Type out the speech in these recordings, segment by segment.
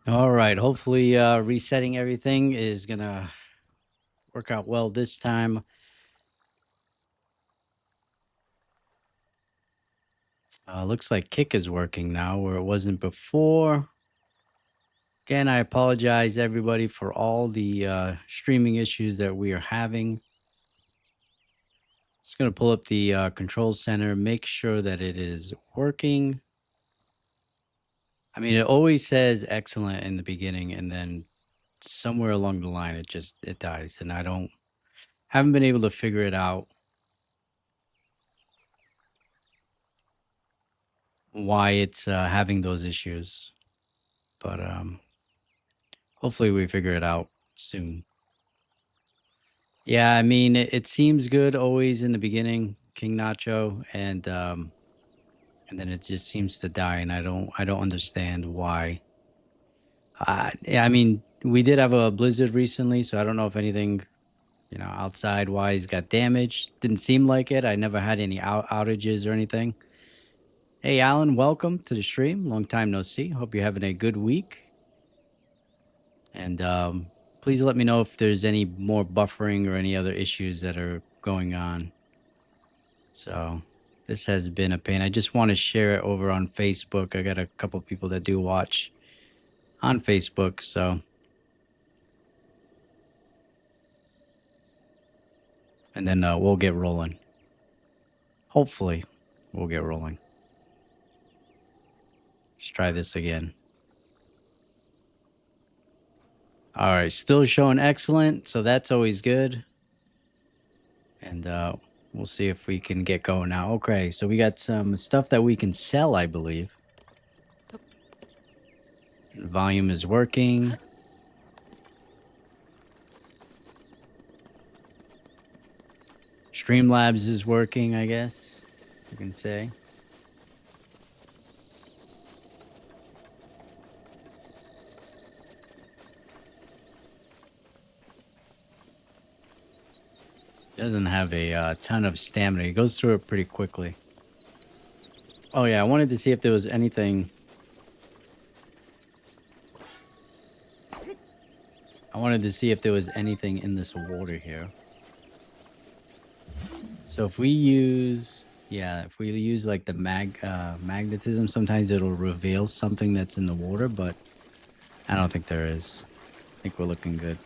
All right. Hopefully, resetting everything is gonna work out well this time. Looks like Kick is working now, where it wasn't before. Again, I apologize everybody for all the streaming issues that we are having. Just gonna pull up the control center, make sure that it is working. I mean, it always says excellent in the beginning, and then somewhere along the line, it dies, and I don't haven't been able to figure it out why it's having those issues. But hopefully we figure it out soon. Yeah, I mean it seems good always in the beginning, King Nacho, and then it just seems to die, and I don't understand why. Yeah, I mean we did have a blizzard recently, so I don't know if anything outside wise got damaged. Didn't seem like it. I never had any outages or anything. Hey Alan, welcome to the stream. Long time no see. Hope you're having a good week. And please let me know if there's any more buffering or any other issues that are going on. So this has been a pain. I just want to share it over on Facebook. I got a couple people that do watch on Facebook. So, and then we'll get rolling. Hopefully, we'll get rolling. Let's try this again. All right, still showing excellent. So that's always good. And we'll see if we can get going now. Okay, so we got some stuff that we can sell, I believe. The volume is working. Streamlabs is working, I guess you can say. Doesn't have a ton of stamina. He goes through it pretty quickly. Oh yeah, I wanted to see if there was anything. I wanted to see if there was anything in this water here. So if we use, yeah, if we use like the magnetism, sometimes it'll reveal something that's in the water, but I don't think there is. I think we're looking good.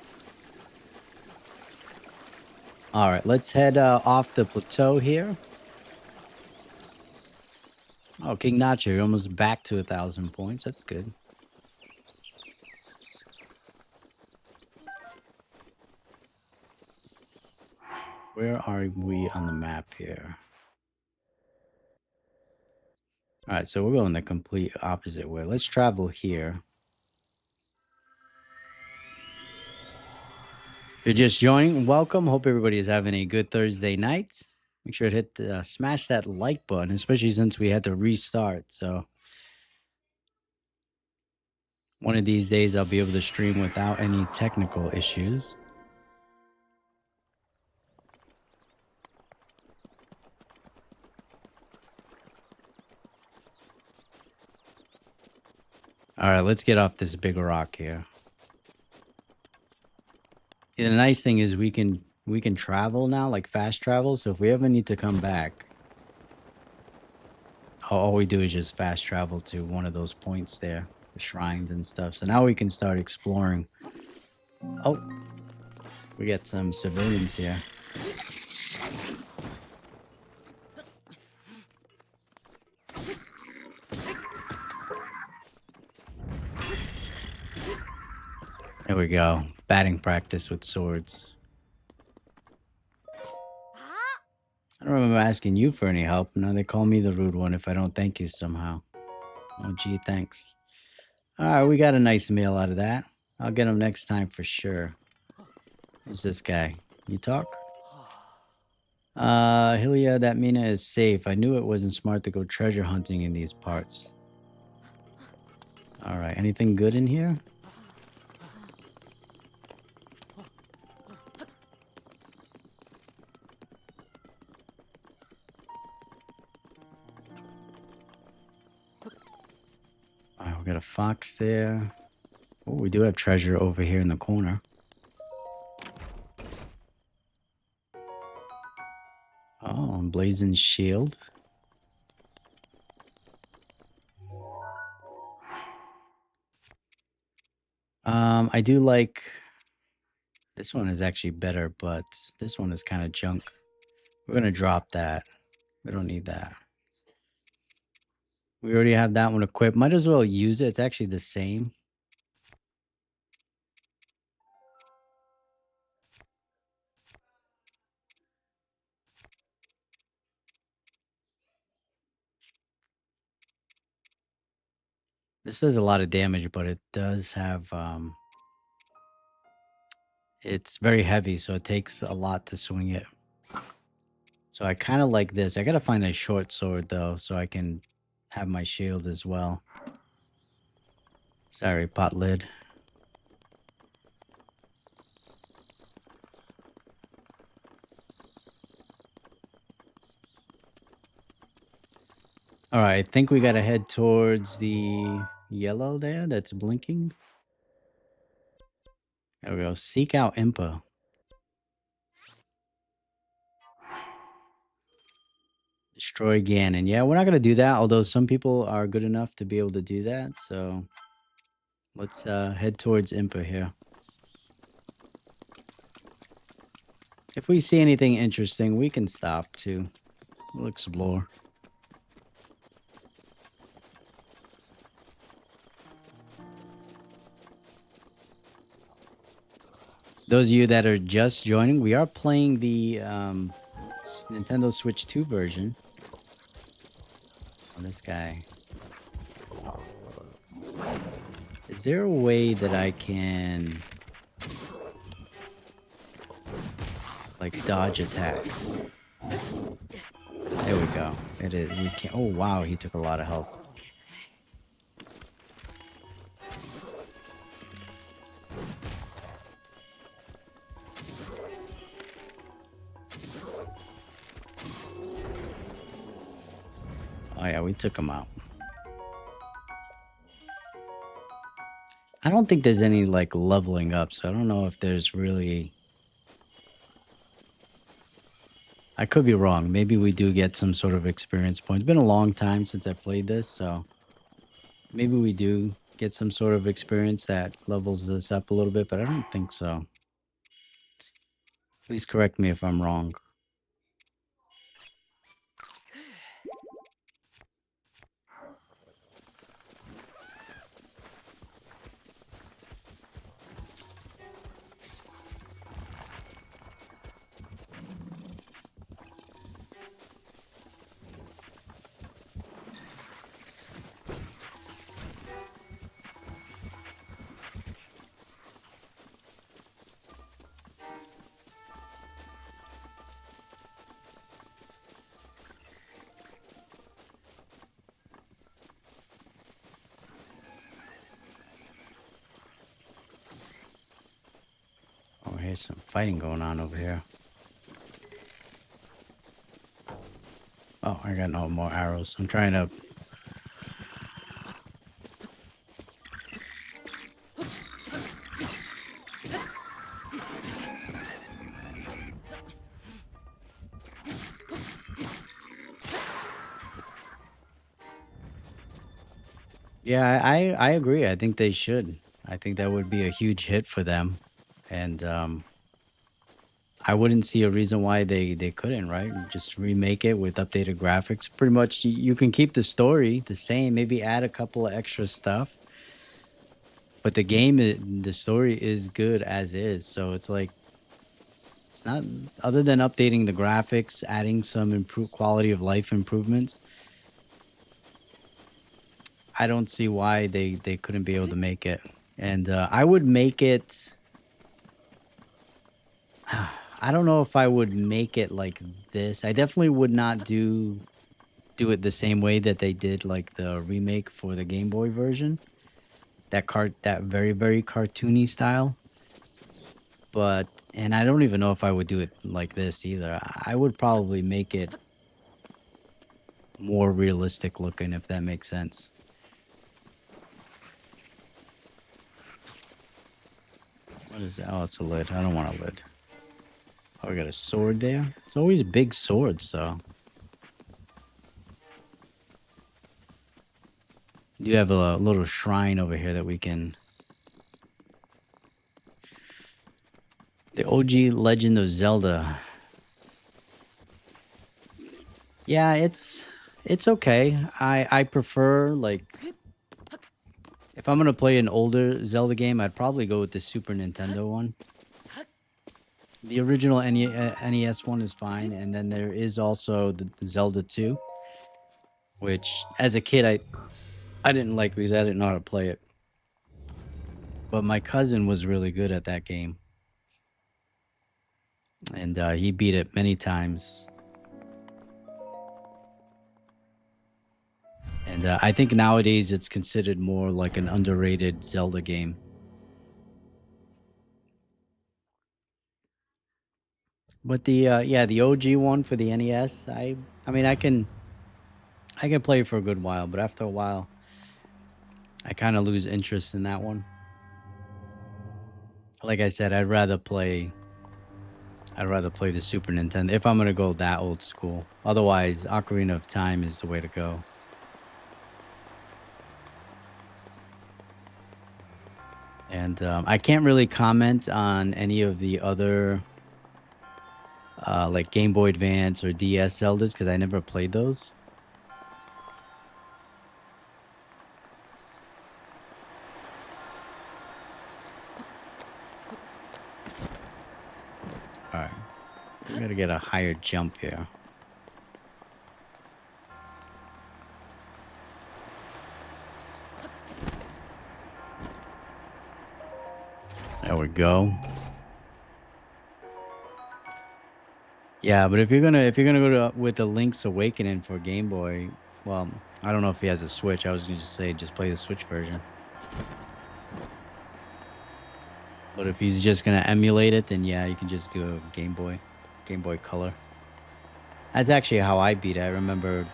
All right, let's head off the plateau here. Oh, King Nacho, you're almost back to 1,000 points. That's good. Where are we on the map here? All right, so we're going the complete opposite way. Let's travel here. If you're just joining, welcome. Hope everybody is having a good Thursday night. Make sure to hit smash that like button, especially since we had to restart. So one of these days I'll be able to stream without any technical issues. All right, let's get off this big rock here. Yeah, the nice thing is we can travel now, like fast travel. So if we ever need to come back, all we do is just fast travel to one of those points there, the shrines and stuff. So now we can start exploring. Oh, we got some civilians here. There we go. Batting practice with swords. I don't remember asking you for any help. Now they call me the rude one if I don't thank you somehow. Oh, gee, thanks. All right, we got a nice meal out of that. I'll get him next time for sure. Who's this guy? You talk? Hylia, that Mina is safe. I knew it wasn't smart to go treasure hunting in these parts. All right, anything good in here? All right, we got a fox there. Oh, we do have treasure over here in the corner. Oh, blazing shield. I do like this one is actually better, but this one is kind of junk. We're gonna drop that. We don't need that. We already have that one equipped. Might as well use it. It's actually the same. This does a lot of damage, but it does have it's very heavy, so it takes a lot to swing it. So I kind of like this. I gotta find a short sword though, so I can have my shield as well. Sorry, pot lid. All right, I think we gotta head towards the yellow there that's blinking. There we go. Seek out Impa. Destroy Ganon. Yeah, we're not gonna do that, although some people are good enough to be able to do that. So let's head towards Impa here. If we see anything interesting, we can stop too. We'll explore. Those of you that are just joining, we are playing the Nintendo Switch 2 version. Oh, this guy. Is there a way that I can like dodge attacks? There we go. It is. We can. Oh wow, he took a lot of health. Oh yeah, we took him out. I don't think there's any like leveling up, so I don't know if there's really. I could be wrong. Maybe we do get some sort of experience point. It's been a long time since I played this, so maybe we do get some sort of experience that levels this up a little bit, but I don't think so. Please correct me if I'm wrong. Oh, here's some fighting going on over here. Oh, I got no more arrows. I'm trying to... Yeah, I agree. I think they should. I think that would be a huge hit for them. And I wouldn't see a reason why they couldn't, right? Just remake it with updated graphics. Pretty much you can keep the story the same, maybe add a couple of extra stuff. But the game, the story is good as is. So it's like, it's not, other than updating the graphics, adding some improved quality of life improvements, I don't see why they couldn't be able to make it. And I would make it. I don't know if I would make it like this. I definitely would not do it the same way that they did like the remake for the Game Boy version. That very cartoony style. But and I don't even know if I would do it like this either. I would probably make it more realistic looking, if that makes sense. What is that? Oh, it's a lid. I don't want a lid. Oh, we got a sword there. It's always big swords, so. You have a little shrine over here that we can. The OG Legend of Zelda. Yeah, it's okay. I prefer like if I'm gonna play an older Zelda game, I'd probably go with the Super Nintendo one. The original NES one is fine, and then there is also the Zelda 2, which as a kid I didn't like because I didn't know how to play it. But my cousin was really good at that game, and he beat it many times. And I think nowadays it's considered more like an underrated Zelda game. But the yeah, the OG one for the NES, I mean I can play for a good while, but after a while I kind of lose interest in that one. Like I said, I'd rather play the Super Nintendo if I'm gonna go that old school. Otherwise, Ocarina of Time is the way to go. And I can't really comment on any of the other like Game Boy Advance or DS Zeldas because I never played those. All right, we gotta get a higher jump here. There we go. Yeah, but if you're gonna go to with the Link's Awakening for Game Boy, well, I don't know if he has a Switch. I was gonna just say just play the Switch version. But if he's just gonna emulate it, then yeah, you can just do a Game Boy Color. That's actually how I beat it. I remember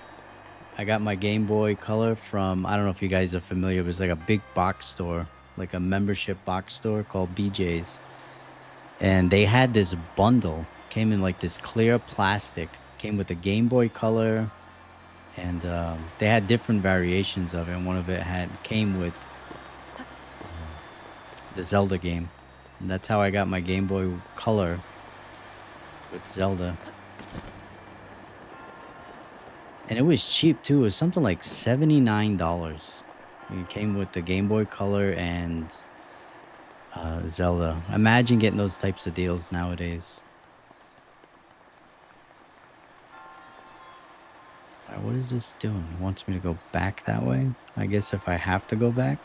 I got my Game Boy Color from I don't know if you guys are familiar. It was like a big box store, like a membership box store called BJ's, and they had this bundle. Came in like this clear plastic. Came with a Game Boy Color, and they had different variations of it. And one of it had came with the Zelda game, and that's how I got my Game Boy Color with Zelda. And it was cheap too. It was something like $79. It came with the Game Boy Color and Zelda. Imagine getting those types of deals nowadays. Alright, what is this doing? It wants me to go back that way? I guess if I have to go back.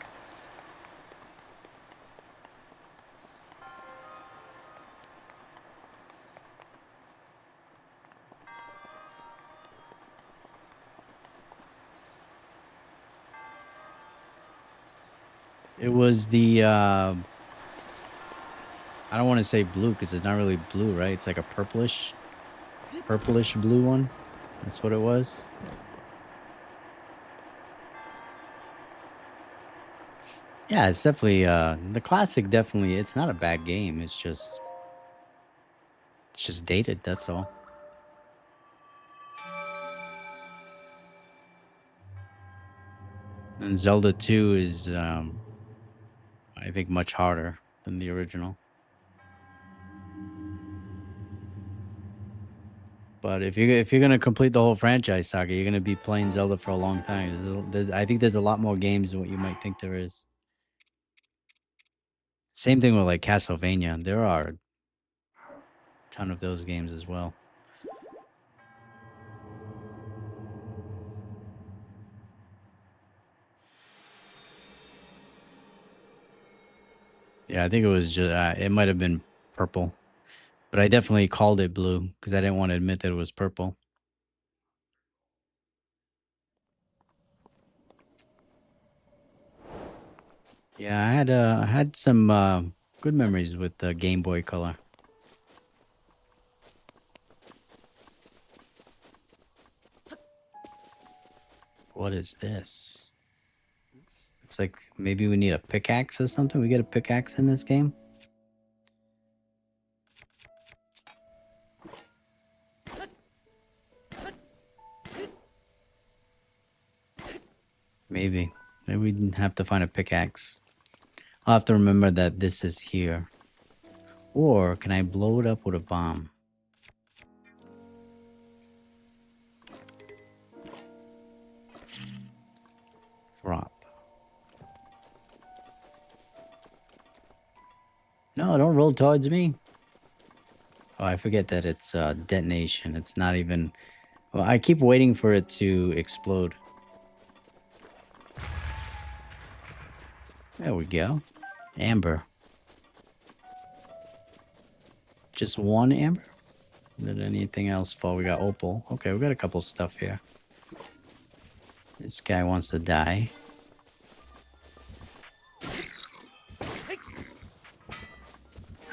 It was the I don't want to say blue because it's not really blue, right? It's like a purplish blue one. That's what it was. Yeah, it's definitely the classic. Definitely, it's not a bad game. It's just dated. That's all. And Zelda 2 is, I think, much harder than the original. But if you're gonna complete the whole franchise saga, you're gonna be playing Zelda for a long time. I think there's a lot more games than what you might think there is. Same thing with like Castlevania. There are a ton of those games as well. Yeah, I think it was just it might have been purple, but I definitely called it blue because I didn't want to admit that it was purple. Yeah, I had some good memories with the Game Boy Color. What is this? Looks like maybe we need a pickaxe or something. We get a pickaxe in this game. Maybe. Maybe we have to find a pickaxe. I'll have to remember that this is here. Or can I blow it up with a bomb? Drop. No, don't roll towards me. Oh, I forget that it's detonation. It's not even... Well, I keep waiting for it to explode. There we go. Amber. Just one amber? Did anything else fall? We got opal. Okay, we got a couple stuff here. This guy wants to die.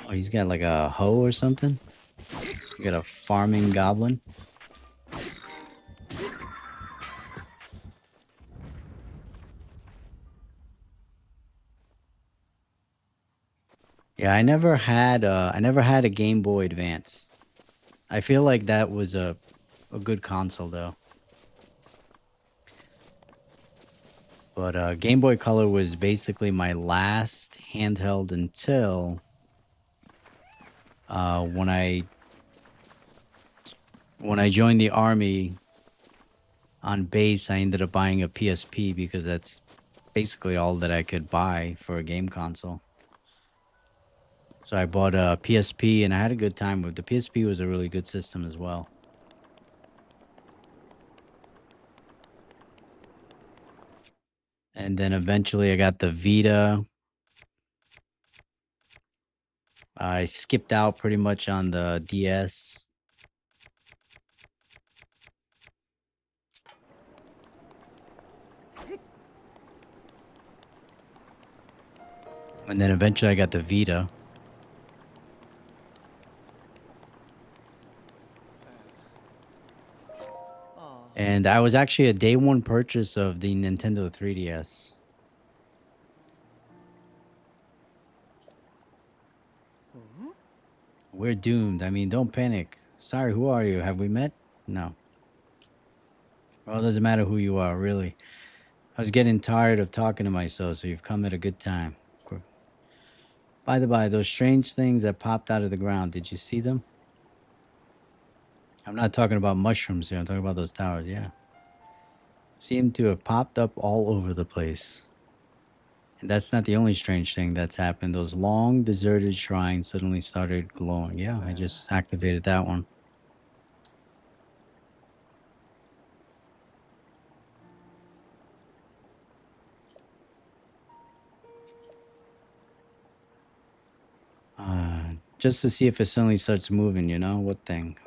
Oh, he's got like a hoe or something? We got a farming goblin. Yeah, I never had a Game Boy Advance. I feel like that was a good console though. But Game Boy Color was basically my last handheld until when I joined the army on base. I ended up buying a PSP because that's basically all that I could buy for a game console. So I bought a PSP and I had a good time with it. The PSP was a really good system as well. And then eventually I got the Vita. I skipped out pretty much on the DS. And then eventually I got the Vita. And I was actually a day one purchase of the Nintendo 3DS. We're doomed. I mean, don't panic. Sorry, who are you? Have we met? No. Well, it doesn't matter who you are, really. I was getting tired of talking to myself, so you've come at a good time. By the by, those strange things that popped out of the ground, did you see them? I'm not talking about mushrooms here. I'm talking about those towers, yeah. Seem to have popped up all over the place. And that's not the only strange thing that's happened. Those long deserted shrines suddenly started glowing. Yeah, I just activated that one. Just to see if it suddenly starts moving, you know? What thing?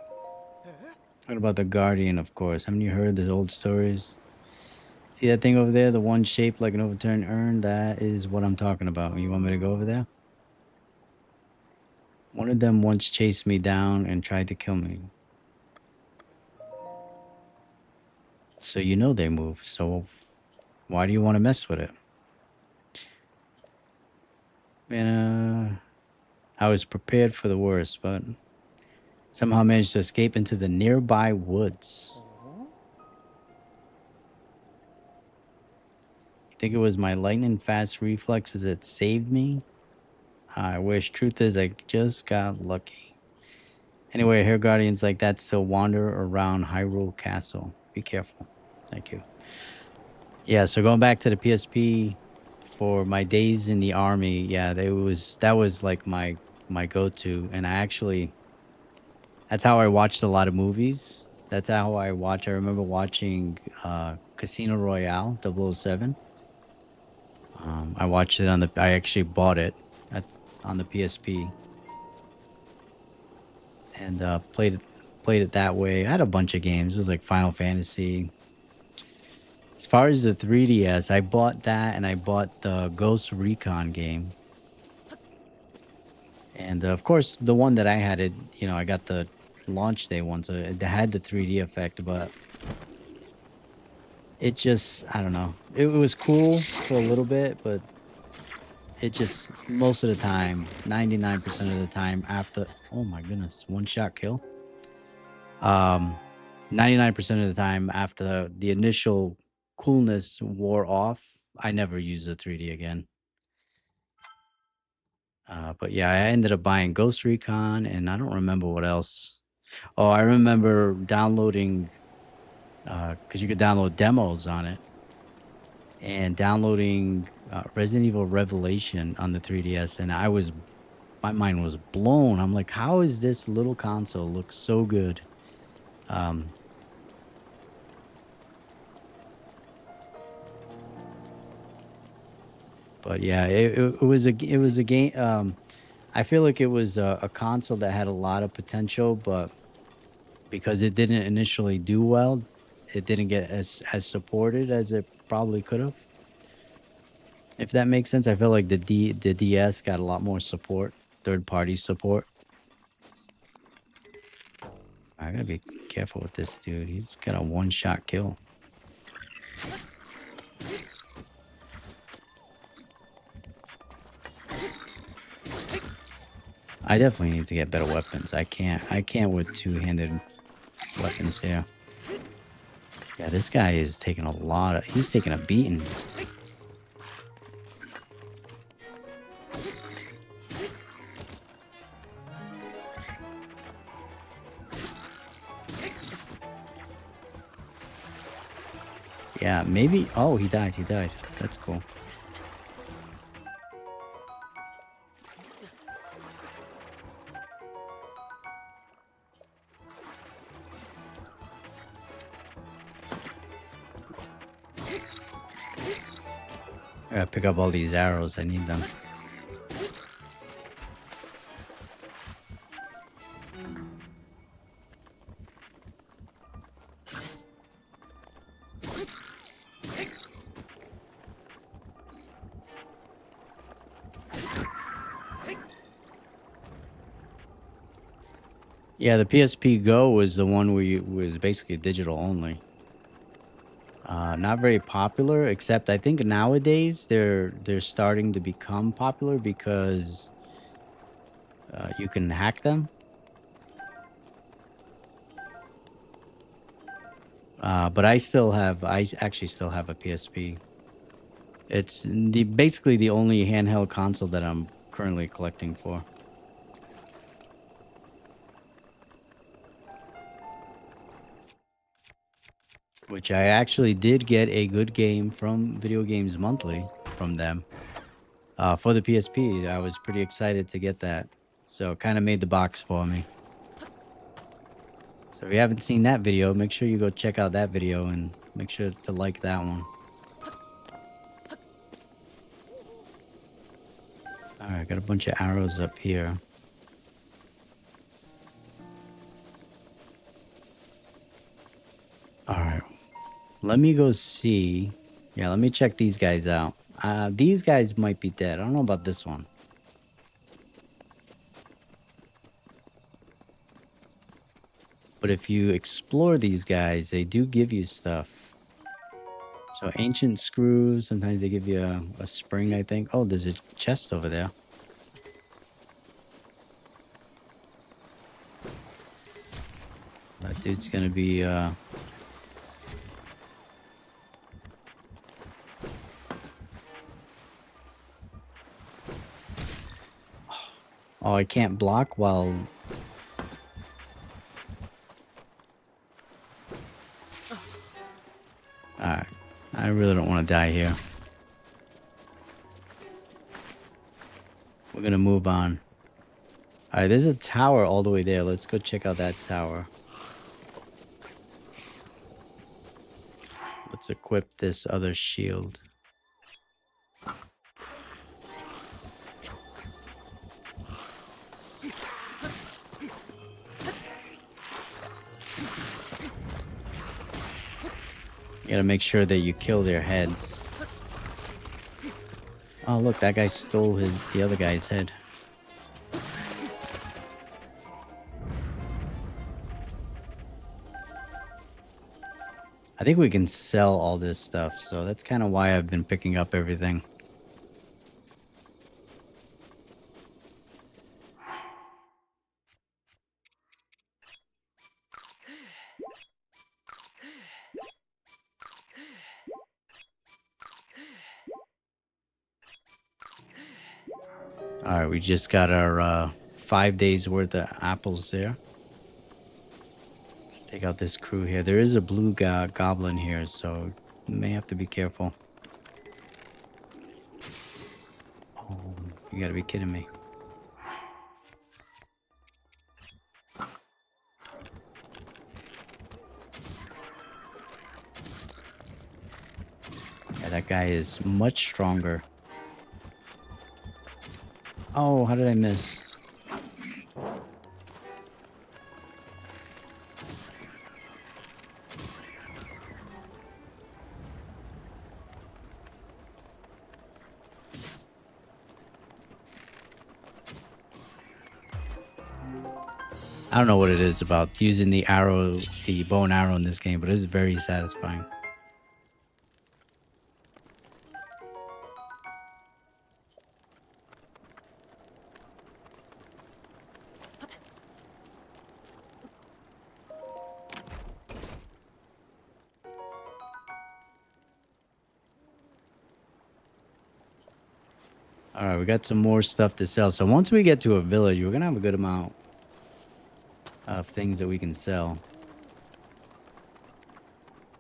What about the Guardian, of course? Haven't you heard the old stories? See that thing over there? The one shaped like an overturned urn? That is what I'm talking about. You want me to go over there? One of them once chased me down and tried to kill me. So you know they move, so why do you want to mess with it? Man, I was prepared for the worst, but somehow managed to escape into the nearby woods. You think it was my lightning fast reflexes that saved me? I wish. Truth is, I just got lucky. Anyway, I hear guardians like that still wander around Hyrule Castle. Be careful. Thank you. Yeah, so going back to the PSP for my days in the army, yeah, that was like my go-to, and that's how I watched a lot of movies. That's how I remember watching Casino Royale 007. I watched it I actually bought it on the PSP and played it that way. I had a bunch of games. It was like Final Fantasy. As far as the 3DS, I bought that and I bought the Ghost Recon game. And of course, the one that I had, I got the launch day one, so it had the 3D effect, but it just, I don't know. It was cool for a little bit, but it just, most of the time, 99% of the time after, oh my goodness, one shot kill. 99% of the time after the initial coolness wore off, I never used the 3D again. But yeah, I ended up buying Ghost Recon, and I don't remember what else. Oh, I remember downloading because you could download demos on it, and downloading Resident Evil Revelation on the 3DS, and my mind was blown. I'm like, how is this little console look so good? Um, but yeah, it was a game. I feel like it was a console that had a lot of potential, but because it didn't initially do well, it didn't get as supported as it probably could have. If that makes sense, I feel like the DS got a lot more support, third party support. I gotta be careful with this dude. He's got a one shot kill. I definitely need to get better weapons. I can't with two-handed weapons here. Yeah, this guy is taking he's taking a beating. Yeah, maybe, oh, he died, That's cool. I gotta pick up all these arrows, I need them. Yeah, the PSP Go was the one where was basically digital only. Not very popular, except I think nowadays they're starting to become popular because you can hack them. But I actually still have a PSP. It's basically the only handheld console that I'm currently collecting for. Which I actually did get a good game from Video Games Monthly from them. For the PSP, I was pretty excited to get that. So it kind of made the box for me. So if you haven't seen that video, make sure you go check out that video and make sure to like that one. Alright, got a bunch of arrows up here. Alright, let me go see. Yeah, let me check these guys out. These guys might be dead. I don't know about this one. But if you explore these guys, they do give you stuff. So ancient screws, sometimes they give you a spring, I think. Oh, there's a chest over there. That dude's gonna be, Oh, I can't block while... Alright. I really don't want to die here. We're gonna move on. Alright, there's a tower all the way there. Let's go check out that tower. Let's equip this other shield. You gotta make sure that you kill their heads. Oh look, that guy stole the other guy's head. I think we can sell all this stuff, so that's kind of why I've been picking up everything. All right, we just got our 5 days worth of apples there. Let's take out this crew here. There is a blue goblin here, so you may have to be careful. Oh, you gotta be kidding me. Yeah, that guy is much stronger. Oh, how did I miss? I don't know what it is about using the arrow, the bow and arrow in this game, but it's very satisfying. All right, we got some more stuff to sell. So once we get to a village, we're gonna have a good amount of things that we can sell,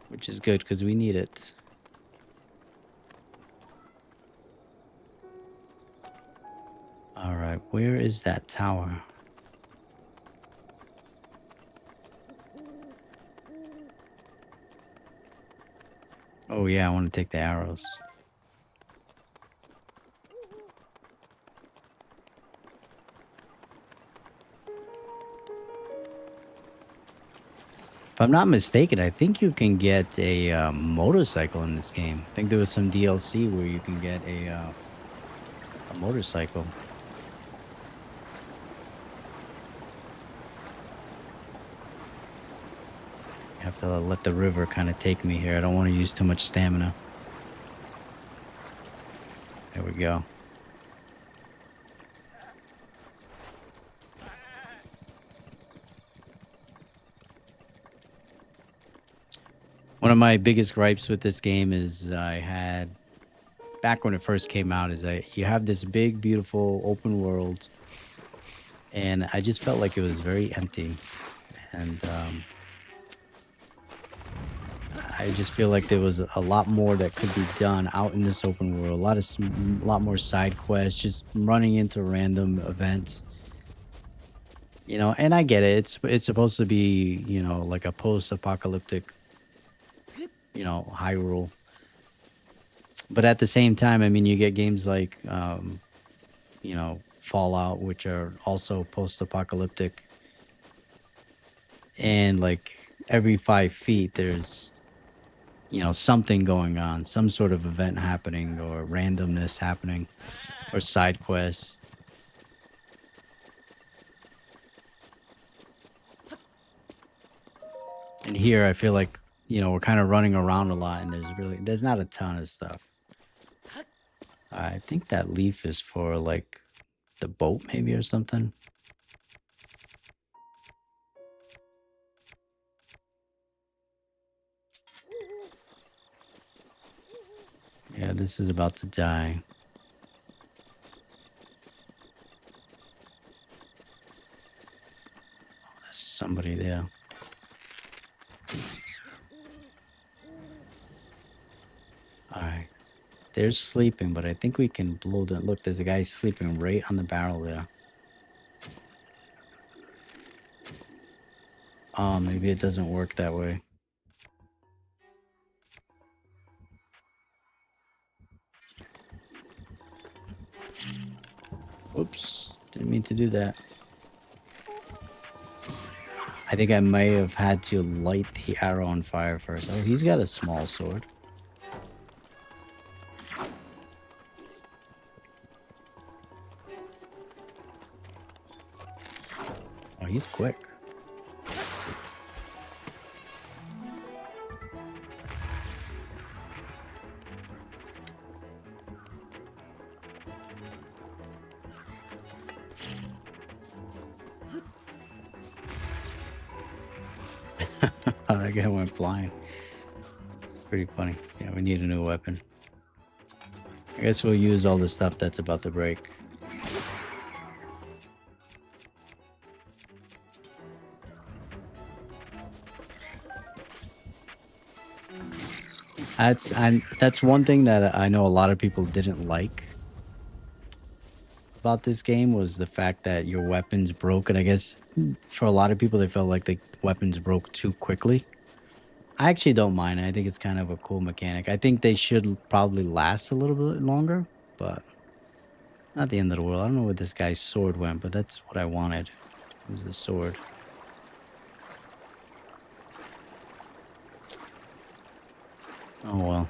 which is good because we need it. All right, where is that tower? Oh yeah, I want to take the arrows. If I'm not mistaken, I think you can get a motorcycle in this game. I think there was some DLC where you can get a motorcycle. I have to let the river kind of take me here. I don't want to use too much stamina. There we go. One of my biggest gripes with this game is I had, back when it first came out, is that you have this big, beautiful open world, and I just felt like it was very empty. And I just feel like there was a lot more that could be done out in this open world. A lot more side quests, just running into random events. You know, and I get it. It's supposed to be, you know, like a post-apocalyptic, you know, Hyrule. But at the same time, I mean, you get games like, you know, Fallout, which are also post-apocalyptic, and like every 5 feet, there's, you know, something going on, some sort of event happening, or randomness happening, or side quests. And here, I feel like, you know, we're kind of running around a lot, and there's not a ton of stuff. I think that leaf is for like the boat, maybe, or something. Yeah, this is about to die. There's somebody there. Alright. They're sleeping, but I think we can blow them. Look, there's a guy sleeping right on the barrel there. Oh, maybe it doesn't work that way. Oops, didn't mean to do that. I think I may have had to light the arrow on fire first. Oh, he's got a small sword. Oh, he's quick. Oh, that guy went flying. It's pretty funny. Yeah, we need a new weapon. I guess we'll use all the stuff that's about to break. That's one thing that I know a lot of people didn't like about this game was the fact that your weapons broke, and I guess for a lot of people they felt like the weapons broke too quickly. I actually don't mind. I think it's kind of a cool mechanic. I think they should probably last a little bit longer, but it's not the end of the world. I don't know where this guy's sword went, but that's what I wanted. Was the sword. Oh well.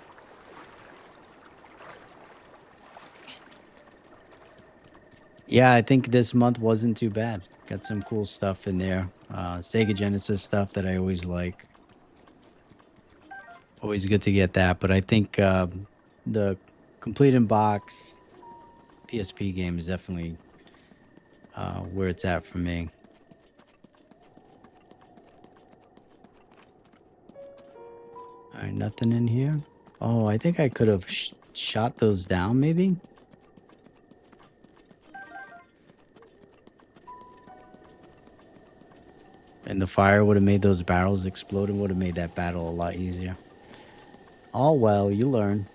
Yeah, I think this month wasn't too bad. Got some cool stuff in there. Sega Genesis stuff that I always like. Always good to get that. But I think the complete in box PSP game is definitely where it's at for me. All right, nothing in here. Oh, I think I could have shot those down, maybe. And the fire would have made those barrels explode and would have made that battle a lot easier. Oh well, you learn.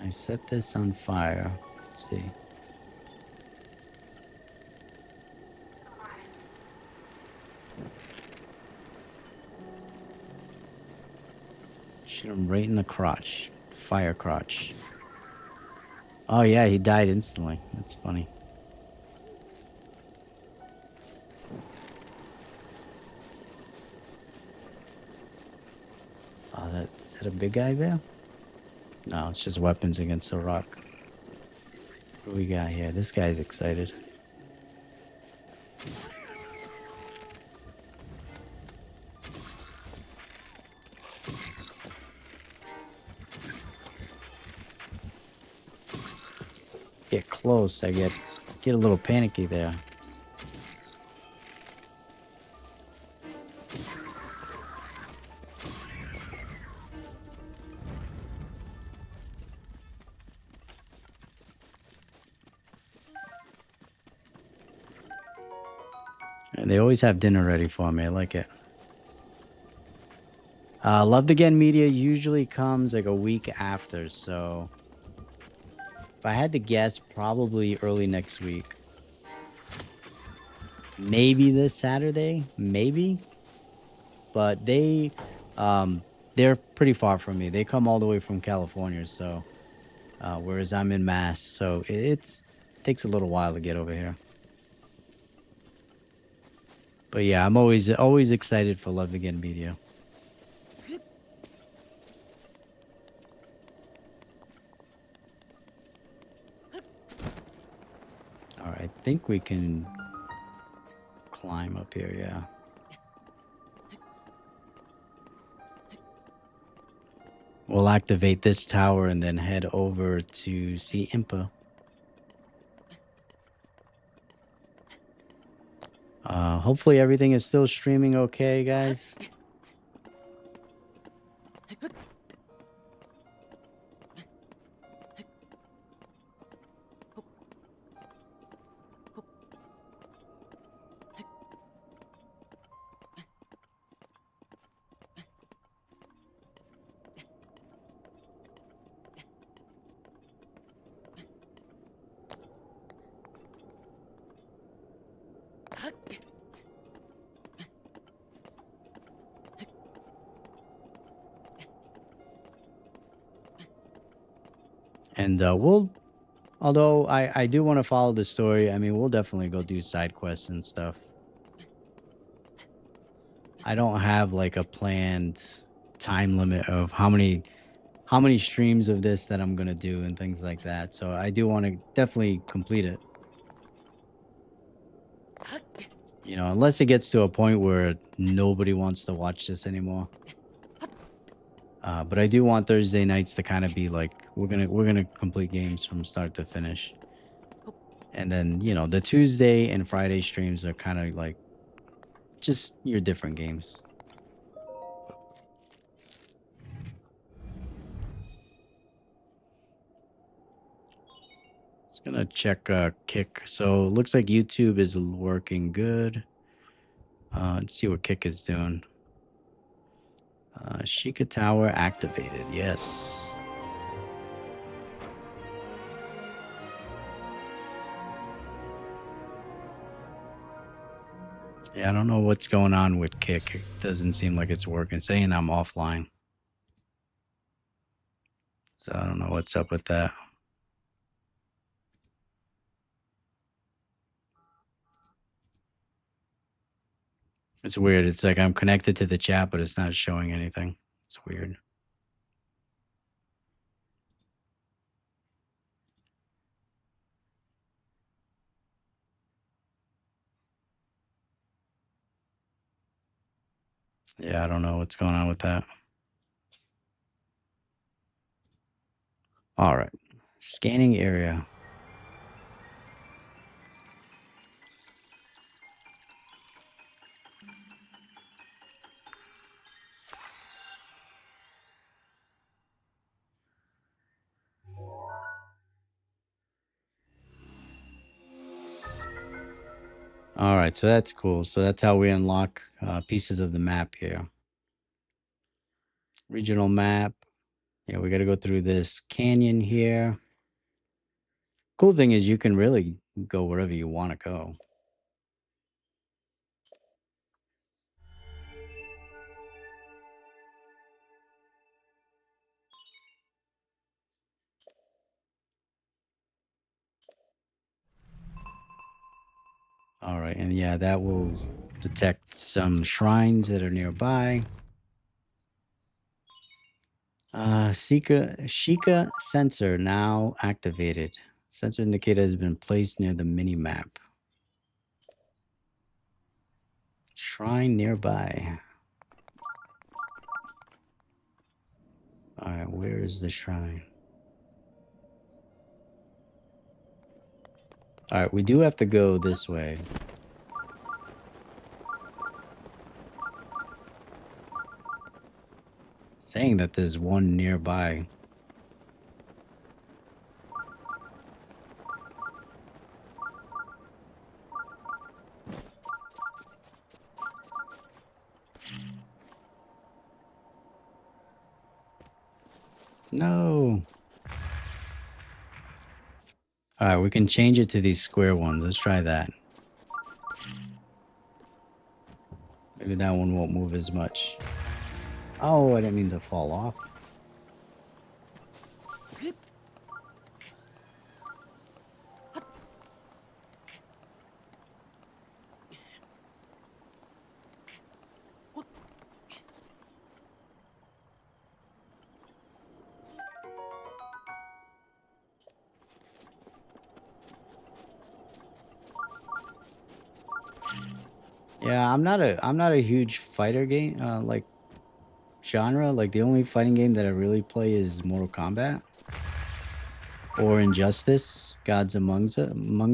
I set this on fire. Let's see. Shoot him right in the crotch. Fire crotch. Oh yeah, he died instantly. That's funny. Oh, is that a big guy there? No, it's just weapons against the rock. What do we got here? This guy's excited. Get close, I get a little panicky there. And they always have dinner ready for me. I like it. Love Again Media usually comes like a week after, so if I had to guess, probably early next week. Maybe this Saturday, maybe. But they're pretty far from me. They come all the way from California, so whereas I'm in Mass, so it takes a little while to get over here. But yeah, I'm always excited for Love Again Media. All right, I think we can climb up here, yeah. We'll activate this tower and then head over to see Impa. Hopefully everything is still streaming okay, guys. And although I do want to follow the story, I mean, we'll definitely go do side quests and stuff. I don't have like a planned time limit of how many streams of this that I'm gonna do and things like that. So I do want to definitely complete it. You know, unless it gets to a point where nobody wants to watch this anymore. But I do want Thursday nights to kind of be like we're gonna complete games from start to finish. And then, you know, the Tuesday and Friday streams are kind of like just your different games. Let's Gonna check Kick. So looks like YouTube is working good. Let's see what Kick is doing. Sheikah Tower activated. Yes. Yeah, I don't know what's going on with Kick. It doesn't seem like it's working. Saying I'm offline. So I don't know what's up with that. It's weird. It's like I'm connected to the chat, but it's not showing anything. It's weird. Yeah, I don't know what's going on with that. All right. Scanning area. All right, so that's cool. So that's how we unlock pieces of the map here. Regional map. Yeah, we got to go through this canyon here. Cool thing is you can really go wherever you want to go. All right, and yeah, that will detect some shrines that are nearby. Sheikah sensor now activated. Sensor indicator has been placed near the mini map. Shrine nearby. All right, where is the shrine? All right, we do have to go this way. Saying that there's one nearby. No. All right, we can change it to these square ones. Let's try that. Maybe that one won't move as much. Oh, I didn't mean to fall off. Yeah, I'm not a huge fighter game like genre. Like the only fighting game that I really play is Mortal Kombat or Injustice, Gods Among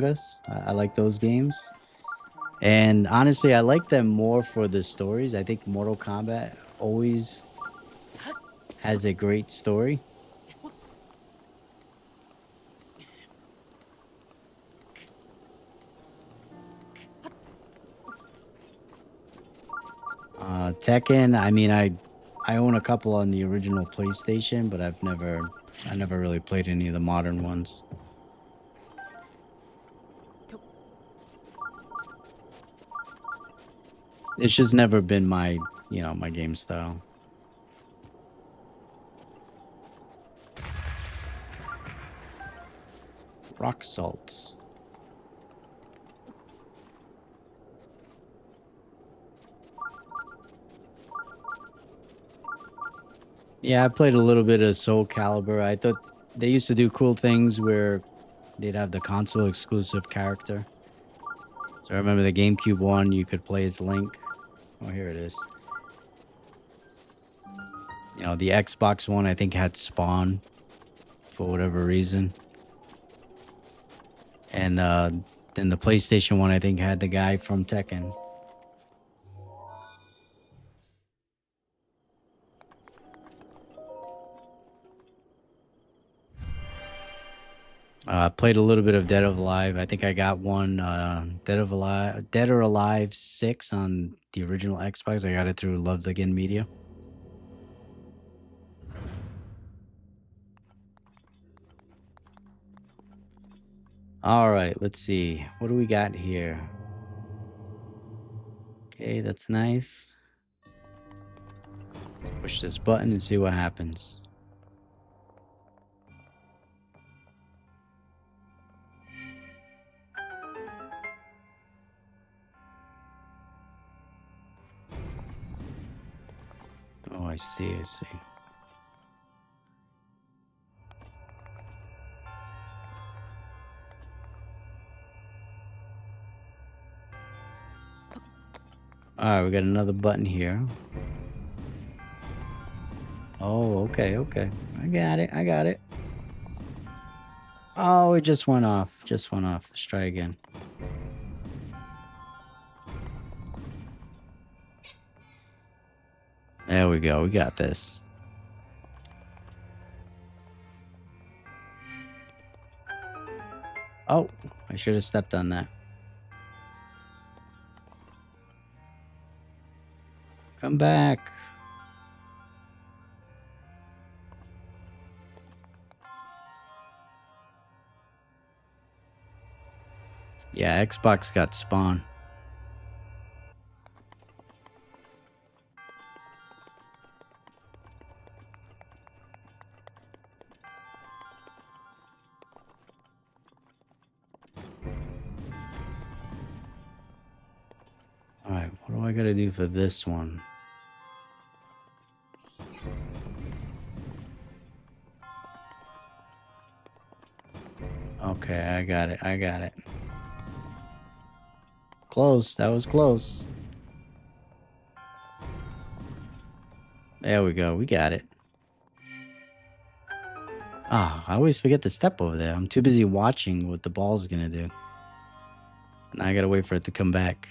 Us. I like those games. And honestly, I like them more for the stories. I think Mortal Kombat always has a great story. Tekken, I mean, I own a couple on the original PlayStation, but I never really played any of the modern ones. It's just never been my, my game style. Rock salts. Yeah, I played a little bit of Soul Calibur. I thought they used to do cool things where they'd have the console exclusive character. So I remember the GameCube one, you could play as Link. Oh, here it is. The Xbox one, I think, had Spawn for whatever reason. And then the PlayStation one, I think, had the guy from Tekken. Played a little bit of Dead or Alive. I think I got one Dead or Alive 6 on the original Xbox. I got it through Loves Again Media. All right, let's see. What do we got here? Okay, that's nice. Let's push this button and see what happens. Oh, I see, I see. All right, we got another button here. Oh, okay, okay. I got it, I got it. Oh, it just went off. Just went off. Let's try again. There we go. We got this. Oh, I should have stepped on that. Come back. Yeah, Xbox got Spawn. Alright, what do I gotta do for this one? Okay, I got it. I got it. Close. That was close. There we go. We got it. Ah, I always forget to step over there. I'm too busy watching what the ball's gonna do. Now I gotta wait for it to come back.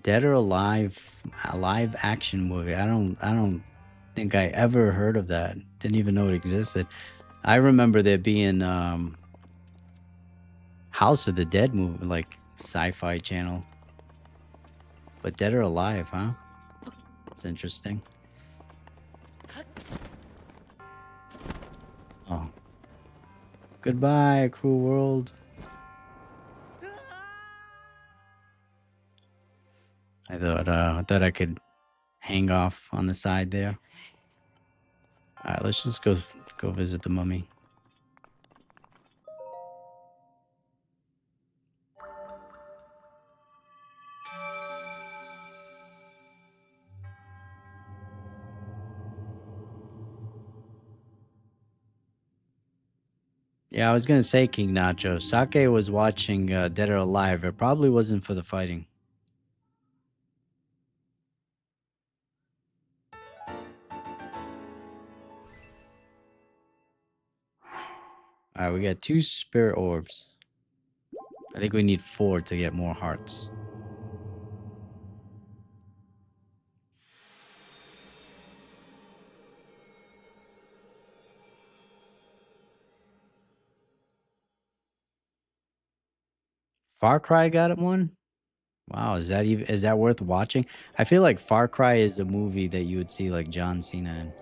Dead or Alive, a live action movie. I don't think I ever heard of that. Didn't even know it existed. I remember there being House of the Dead movie, like Sci-Fi Channel. But Dead or Alive, huh? That's interesting. Oh. Goodbye, cruel world. I thought I could hang off on the side there. All right, let's just go visit the mummy. Yeah, I was gonna say King Nacho. Sake was watching Dead or Alive. It probably wasn't for the fighting. All right, we got 2 spirit orbs. I think we need 4 to get more hearts. Far Cry got it one? Wow, is that worth watching? I feel like Far Cry is a movie that you would see like John Cena in.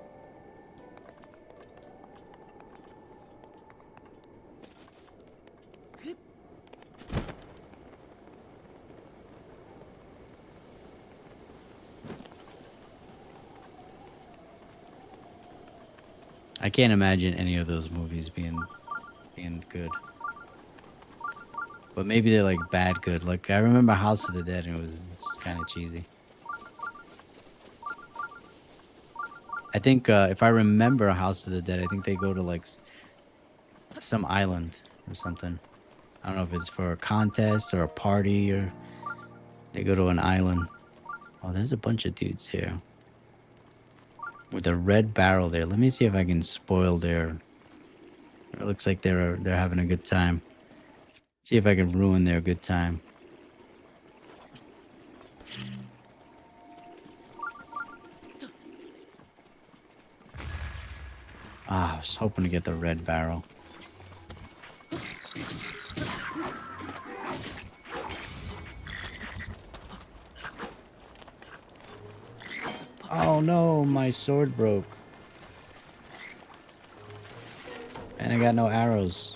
I can't imagine any of those movies being good. But maybe they're like bad good. Like I remember House of the Dead and it was just kind of cheesy. I think if I remember House of the Dead, I think they go to like some island or something. I don't know if it's for a contest or a party or they go to an island. Oh, there's a bunch of dudes here with a red barrel there. Let me see if I can spoil their. It looks like they're having a good time. See if I can ruin their good time. Ah, I was hoping to get the red barrel. Oh no, my sword broke. And I got no arrows.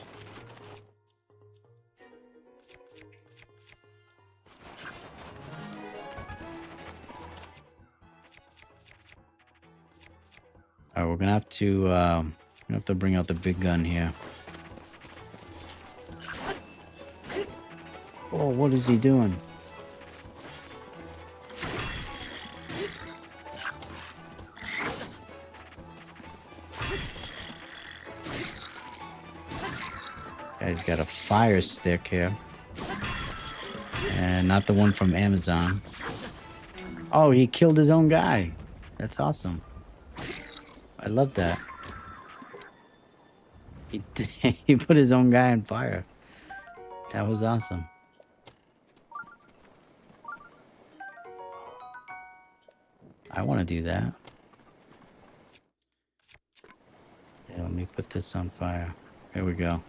Alright, we're gonna have to bring out the big gun here. Oh, what is he doing? Guy's got a fire stick here. And not the one from Amazon. Oh, he killed his own guy. That's awesome. I love that. He, he put his own guy on fire. That was awesome. I want to do that. Yeah, let me put this on fire. Here we go.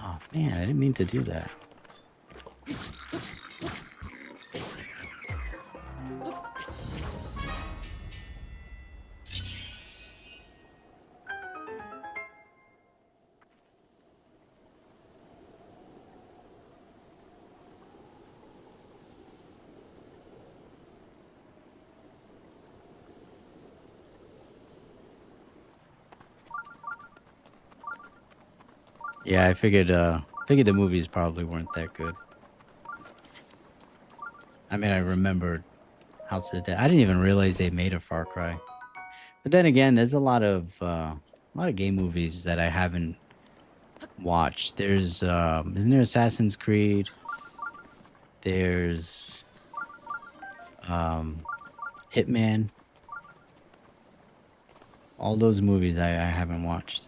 Oh man, I didn't mean to do that. Yeah, I figured the movies probably weren't that good. I mean, I remembered House of the Dead. I didn't even realize they made a Far Cry. But then again, there's a lot of game movies that I haven't watched. There's isn't there Assassin's Creed? There's Hitman. All those movies I haven't watched.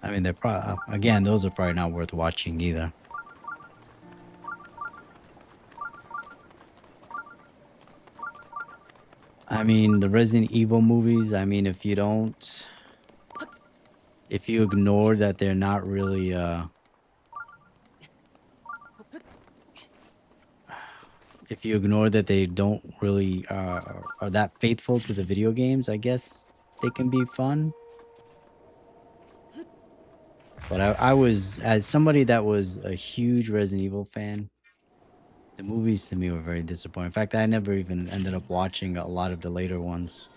I mean, they're probably, again, those are probably not worth watching either. I mean, the Resident Evil movies, I mean, if you ignore that they're not really, if you ignore that they don't really, are that faithful to the video games, I guess they can be fun. But I was, as somebody that was a huge Resident Evil fan, the movies to me were very disappointing. In fact, I never even ended up watching a lot of the later ones.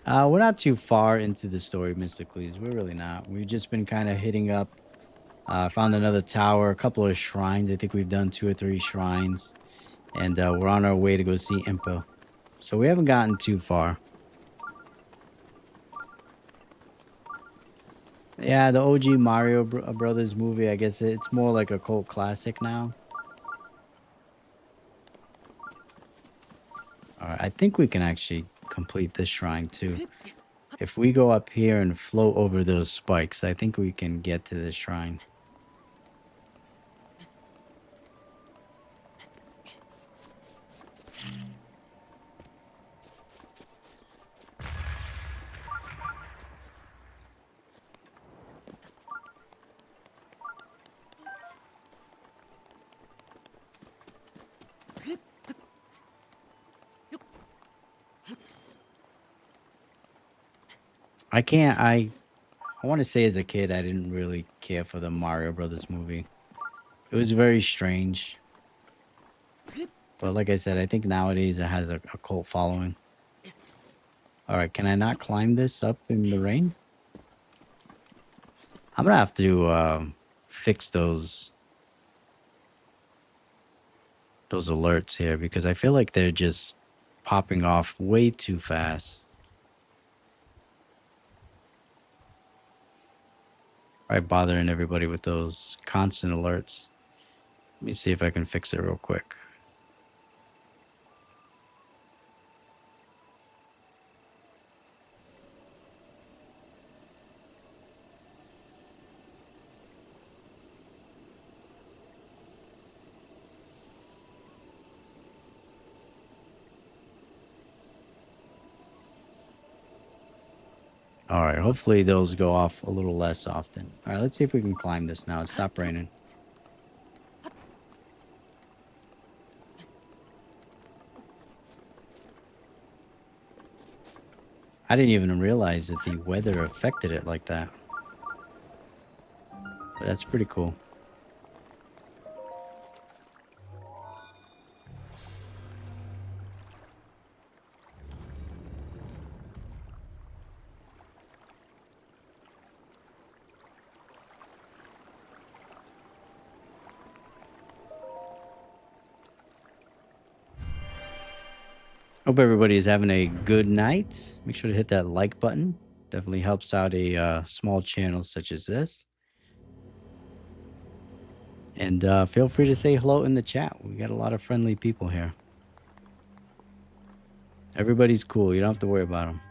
We're not too far into the story, Mystically. We're really not. We've just been kind of hitting up. Found another tower, a couple of shrines. I think we've done 2 or 3 shrines. And we're on our way to go see Impa. So we haven't gotten too far. Yeah, the OG Mario Brothers movie, I guess it's more like a cult classic now. Alright, I think we can actually complete this shrine too. If we go up here and float over those spikes, I think we can get to the shrine. I want to say as a kid, I didn't really care for the Mario Brothers movie. It was very strange. But like I said, I think nowadays it has a cult following. Alright, can I not climb this up in the rain? I'm gonna have to fix those alerts here because I feel like they're just popping off way too fast. Probably bothering everybody with those constant alerts. Let me see if I can fix it real quick. All right, hopefully those go off a little less often. All right, let's see if we can climb this now. It's stopped raining. I didn't even realize that the weather affected it like that. But that's pretty cool. Hope everybody is having a good night. Make sure to hit that like button. Definitely helps out a small channel such as this. And feel free to say hello in the chat. We got a lot of friendly people here. Everybody's cool. You don't have to worry about them.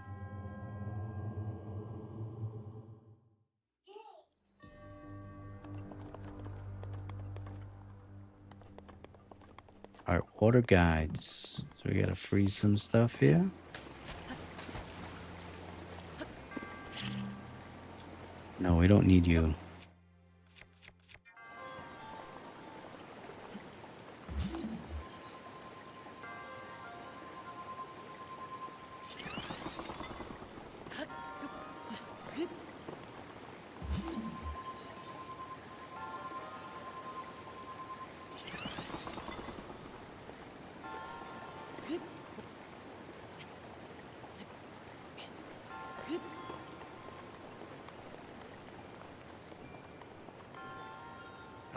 All right, water guides. So we got to freeze some stuff here. No, we don't need you.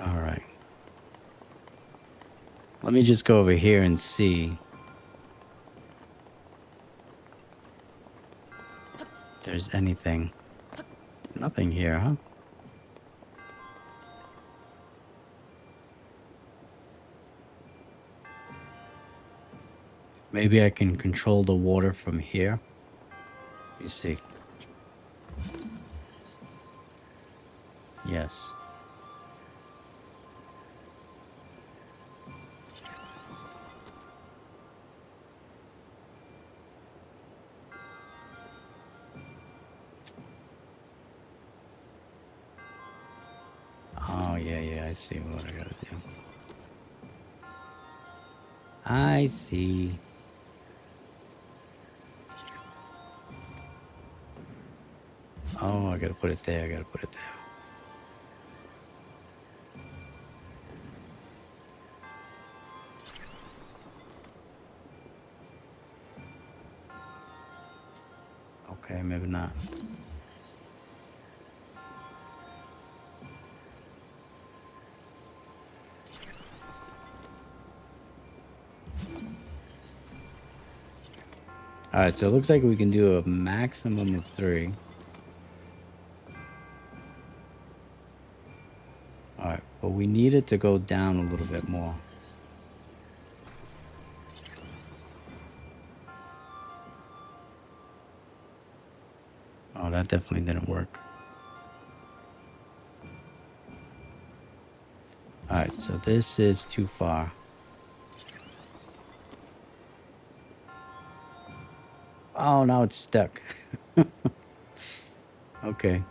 All right. Let me just go over here and see. If there's anything. Nothing here, huh? Maybe I can control the water from here. Let me see. Yes. Oh, yeah, I see what I gotta do. I see. Oh, I gotta put it there, I gotta put it there. Okay, maybe not. Alright, so it looks like we can do a maximum of 3. Alright, but we need it to go down a little bit more. Oh, that definitely didn't work. Alright, so this is too far. Oh, now it's stuck. Okay.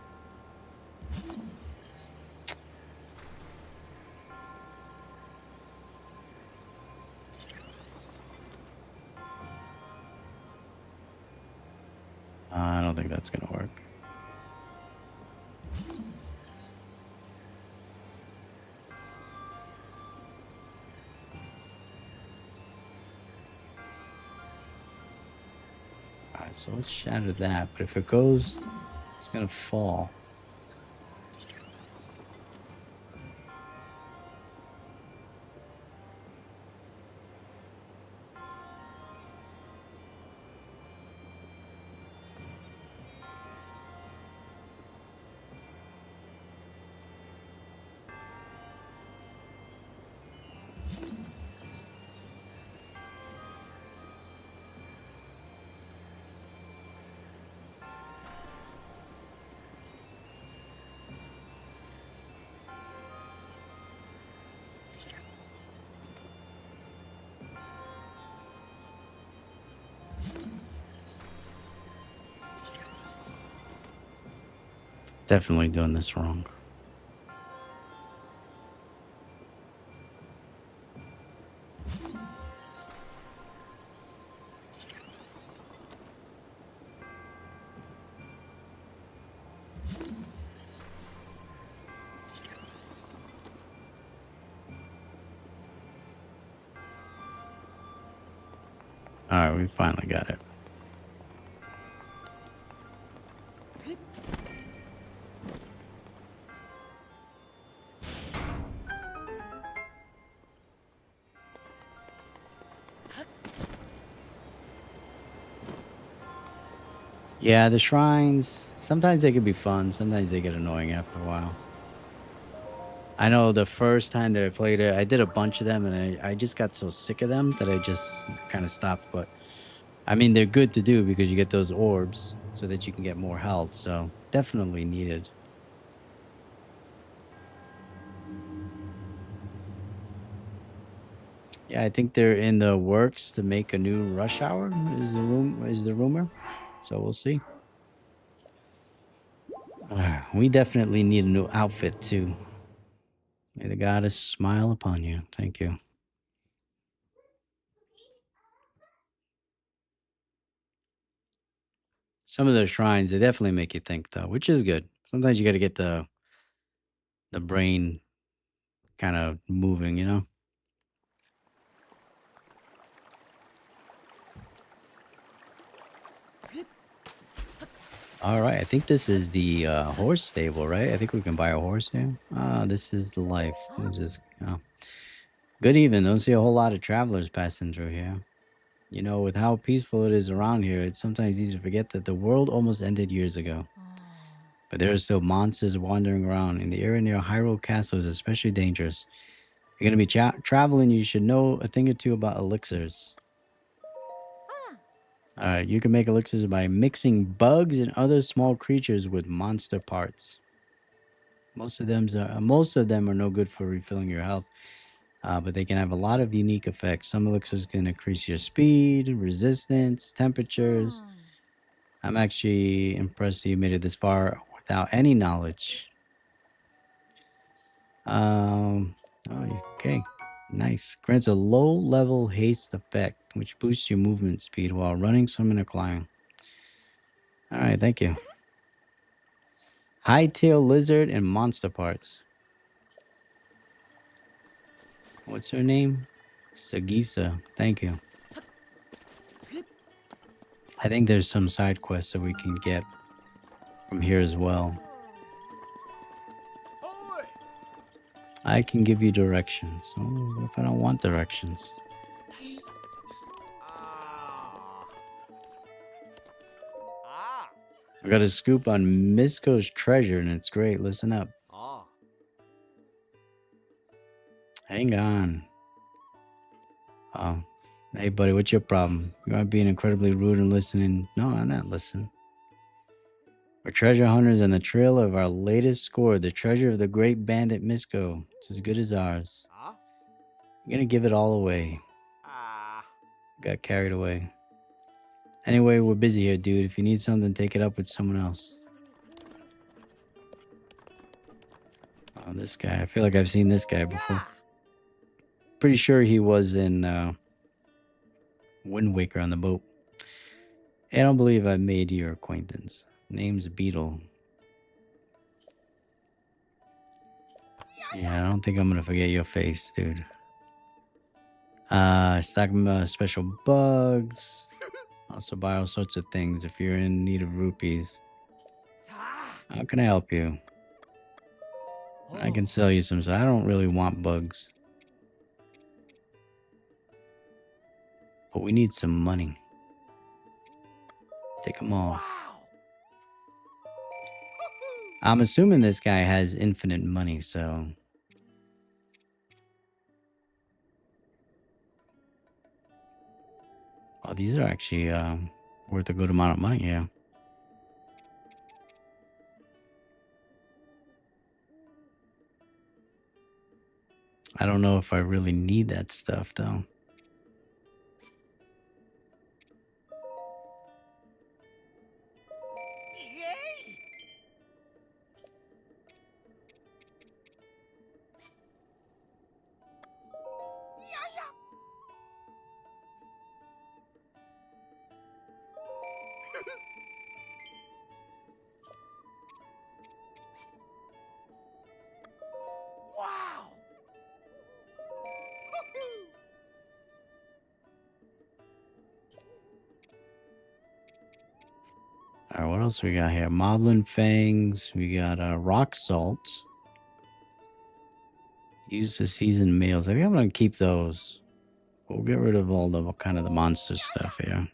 I don't think that's gonna work. Alright, so let's shatter that, but if it goes, it's gonna fall. Definitely doing this wrong. All right, we finally got it. Yeah, the shrines, sometimes they can be fun, sometimes they get annoying after a while. I know the first time that I played it, I did a bunch of them and I just got so sick of them that I just kind of stopped. But I mean, they're good to do because you get those orbs so that you can get more health. So definitely needed. Yeah, I think they're in the works to make a new Rush Hour. Is the rumor? So we'll see. We definitely need a new outfit too. May the goddess smile upon you. Thank you. Some of those shrines they definitely make you think though, which is good. Sometimes you got to get the brain kind of moving, you know. All right, I think this is the horse stable, right? I think we can buy a horse here. Ah, this is the life. Who's this? Oh. Good evening. Don't see a whole lot of travelers passing through here. You know, with how peaceful it is around here, it's sometimes easy to forget that the world almost ended years ago. But there are still monsters wandering around, and the area near Hyrule Castle is especially dangerous. If you're going to be traveling, you should know a thing or two about elixirs. You can make elixirs by mixing bugs and other small creatures with monster parts. Most of them are no good for refilling your health, but they can have a lot of unique effects. Some elixirs can increase your speed, resistance, temperatures. I'm actually impressed that you made it this far without any knowledge. Um, okay, nice. Grants a low-level haste effect, which boosts your movement speed while running, swimming, or climbing. All right, thank you. High-tail lizard and monster parts. What's her name? Sagisa. Thank you. I think there's some side quests that we can get from here as well. I can give you directions. Oh, what if I don't want directions? I got a scoop on Misko's treasure and it's great. Listen up. Hang on. Oh. Hey, buddy, what's your problem? You are being incredibly rude and listening. No, I'm not listening. We're treasure hunters on the trail of our latest score, the treasure of the great bandit Misko. It's as good as ours. I'm gonna give it all away. Got carried away. Anyway, we're busy here, dude. If you need something, take it up with someone else. Oh, this guy. I feel like I've seen this guy before. Pretty sure he was in Wind Waker on the boat. I don't believe I made your acquaintance. Name's Beetle. Yeah, I don't think I'm gonna forget your face, dude. Stock special bugs. Also buy all sorts of things if you're in need of rupees. How can I help you? I can sell you some. So I don't really want bugs, but we need some money. Take them all. I'm assuming this guy has infinite money, so. Oh, these are actually worth a good amount of money, yeah. I don't know if I really need that stuff, though. All right, what else we got here? Moblin fangs. We got rock salt. Use to season meals. I think I'm gonna keep those. We'll get rid of all the kind of the monster stuff here.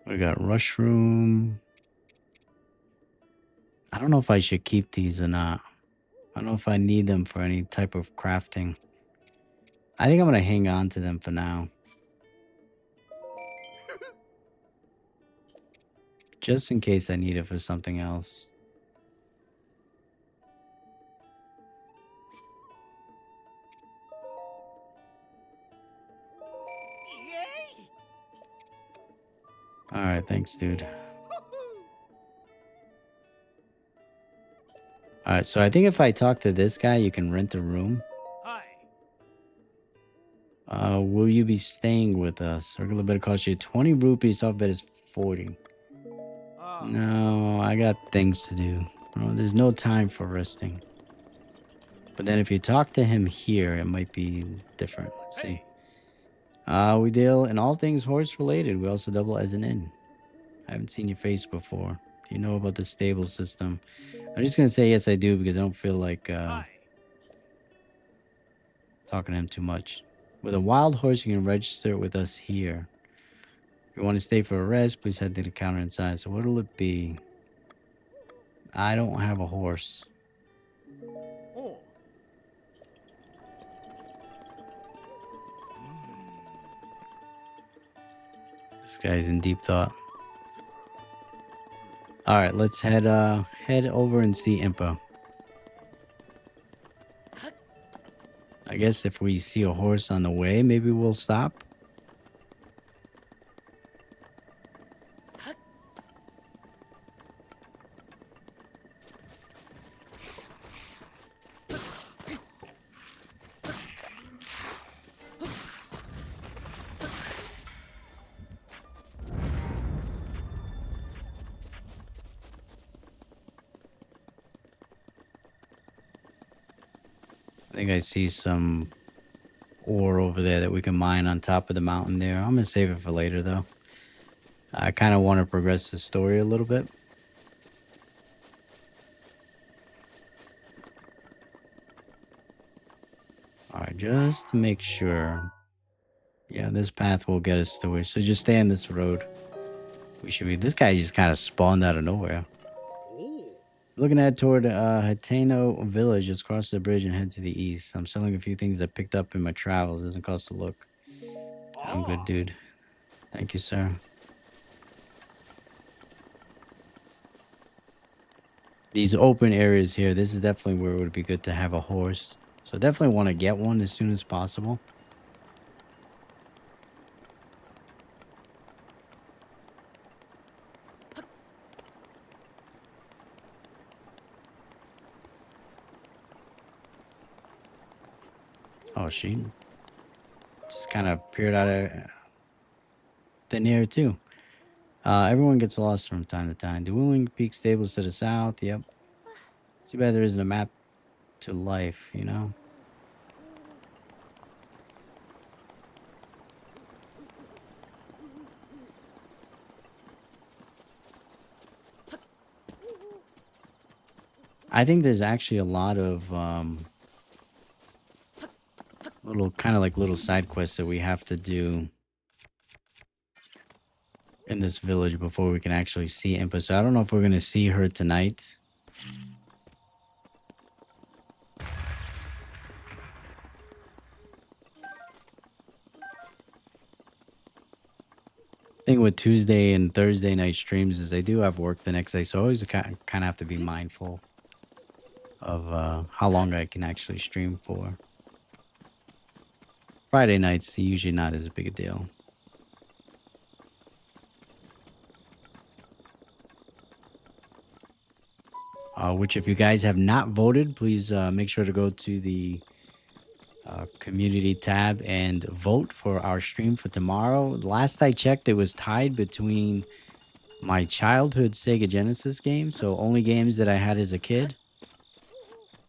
We got mushroom. I don't know if I should keep these or not. I don't know if I need them for any type of crafting. I think I'm gonna hang on to them for now. Just in case I need it for something else. Alright, thanks, dude. Alright, so I think if I talk to this guy, you can rent a room. Will you be staying with us? Regular bed costs you 20 rupees, off bed is 40. No, I got things to do. Oh, there's no time for resting. But then if you talk to him here, it might be different. Let's see. We deal in all things horse related. We also double as an inn. I haven't seen your face before. Do you know about the stable system? I'm just gonna say yes, I do, because I don't feel like talking to him too much. With a wild horse, you can register with us here. If you want to stay for a rest, please head to the counter inside. So what'll it be? I don't have a horse. This guy's in deep thought. All right, let's head over and see Impa. I guess if we see a horse on the way, maybe we'll stop. I think I see some ore over there that we can mine on top of the mountain there. I'm gonna save it for later though. I kind of want to progress the story a little bit. Alright, just to make sure. Yeah, this path will get us to it. So just stay on this road. We should be. This guy just kind of spawned out of nowhere. Looking ahead toward Hateno village, just cross the bridge and head to the east. I'm selling a few things I picked up in my travels. Doesn't cost a look. I'm good, dude. Thank you, sir. These open areas here, this is definitely where it would be good to have a horse. So definitely want to get one as soon as possible. Oh, she just kind of appeared out of thin air too. Everyone gets lost from time to time. The Wooling Peak stables to the south. Yep. Too bad there isn't a map to life, you know? I think there's actually a lot of little side quests that we have to do in this village before we can actually see Impa. So I don't know if we're gonna see her tonight. Thing with Tuesday and Thursday night streams is I do have work the next day, so I always kind of have to be mindful of how long I can actually stream for. Friday nights usually not as big a deal. Which if you guys have not voted, please make sure to go to the community tab and vote for our stream for tomorrow. Last I checked, it was tied between my childhood Sega Genesis games, so only games that I had as a kid,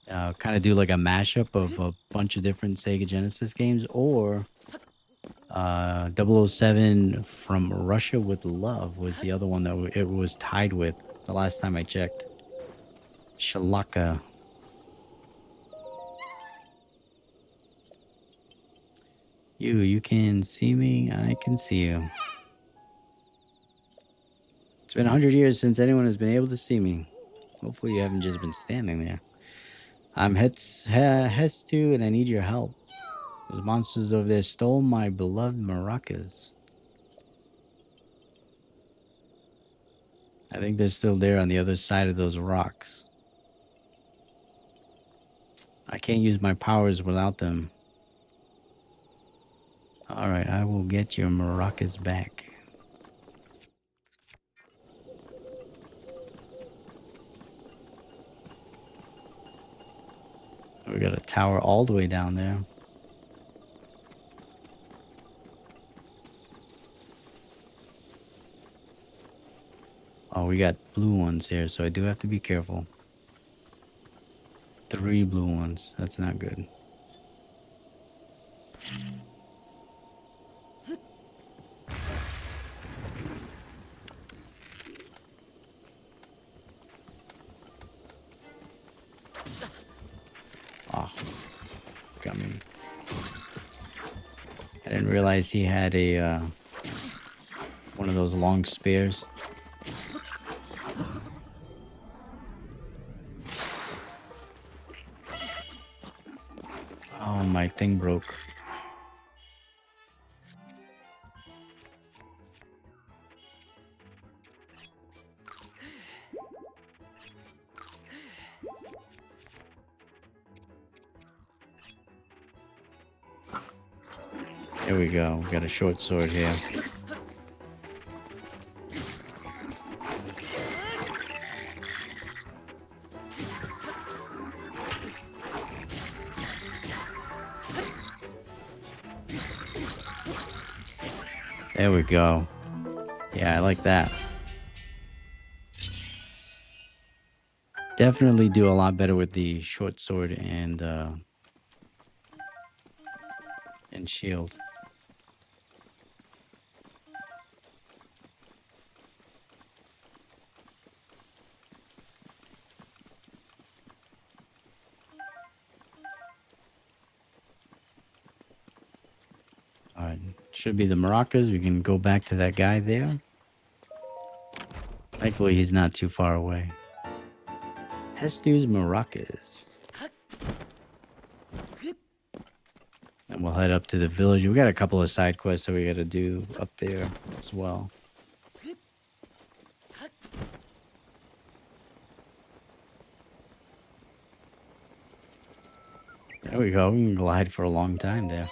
kind of do like a mashup of a bunch of different Sega Genesis games, or 007 From Russia with Love was the other one that it was tied with the last time I checked. Shalaka. You can see me, I can see you. It's been 100 years since anyone has been able to see me. Hopefully you haven't just been standing there. I'm Hestu, and I need your help. Those monsters over there stole my beloved maracas. I think they're still there on the other side of those rocks. I can't use my powers without them. Alright, I will get your maracas back. We got a tower all the way down there. Oh, we got blue ones here, so I do have to be careful. 3 blue ones. That's not good. Oh, got me. I didn't realize he had a one of those long spears. Oh, my thing broke. Here we go. We got a short sword here. There we go. Yeah, I like that. Definitely do a lot better with the short sword and shield. Alright, should be the maracas. We can go back to that guy there. Thankfully, he's not too far away. Hestu's maracas. And we'll head up to the village. We got a couple of side quests that we gotta do up there as well. There we go. We can glide for a long time there.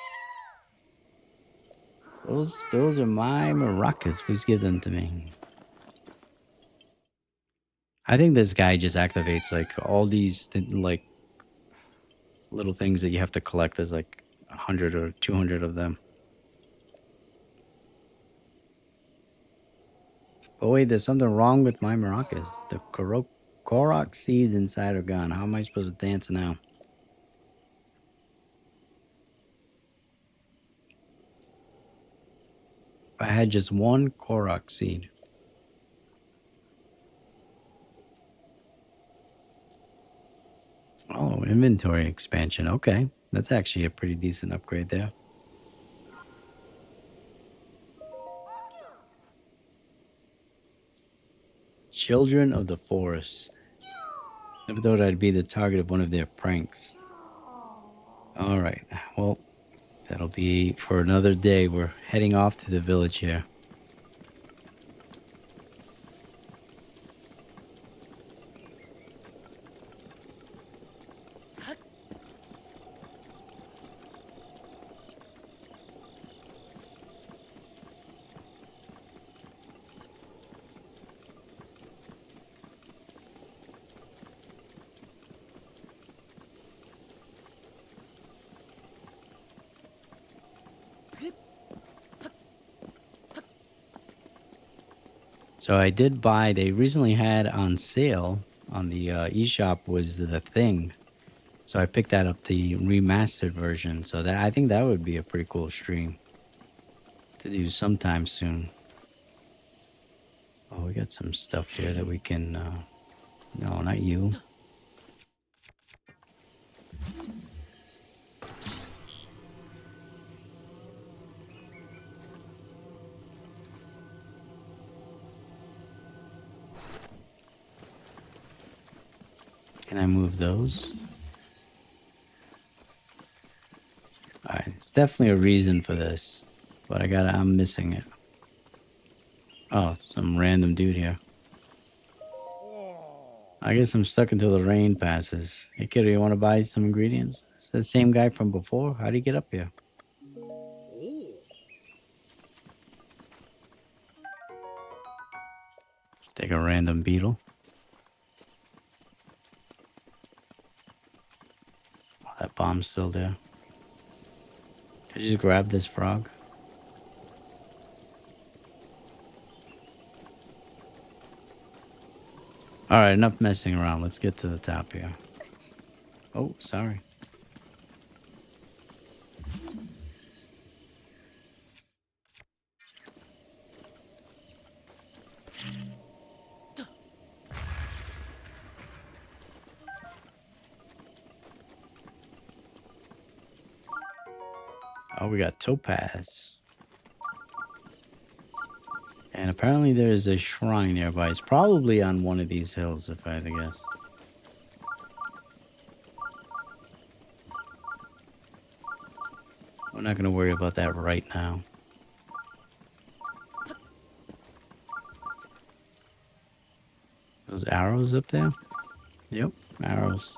Those are my maracas. Please give them to me. I think this guy just activates like all these like little things that you have to collect. There's like 100 or 200 of them. Oh wait, there's something wrong with my maracas. The korok seeds inside are gone. How am I supposed to dance now? I had just one korok seed. Oh, inventory expansion. Okay, that's actually a pretty decent upgrade there. Children of the Forest. Never thought I'd be the target of one of their pranks. Alright, well, that'll be for another day. We're heading off to the village here. So I did buy, they recently had on sale on the eShop was the Thing. So I picked that up, the remastered version. So that I think that would be a pretty cool stream to do sometime soon. Oh, we got some stuff here that we can. No, not you. Can I move those? Alright, it's definitely a reason for this. But I'm missing it. Oh, some random dude here. I guess I'm stuck until the rain passes. Hey kiddo, you want to buy some ingredients? It's the same guy from before? How'd he get up here? Let's take a random beetle. Oh, that bomb's still there. Can I just grab this frog? Alright, enough messing around. Let's get to the top here. Oh, sorry. Oh, we got topaz. And apparently there is a shrine nearby. It's probably on one of these hills, if I had to guess. We're not going to worry about that right now. Those arrows up there? Yep, arrows.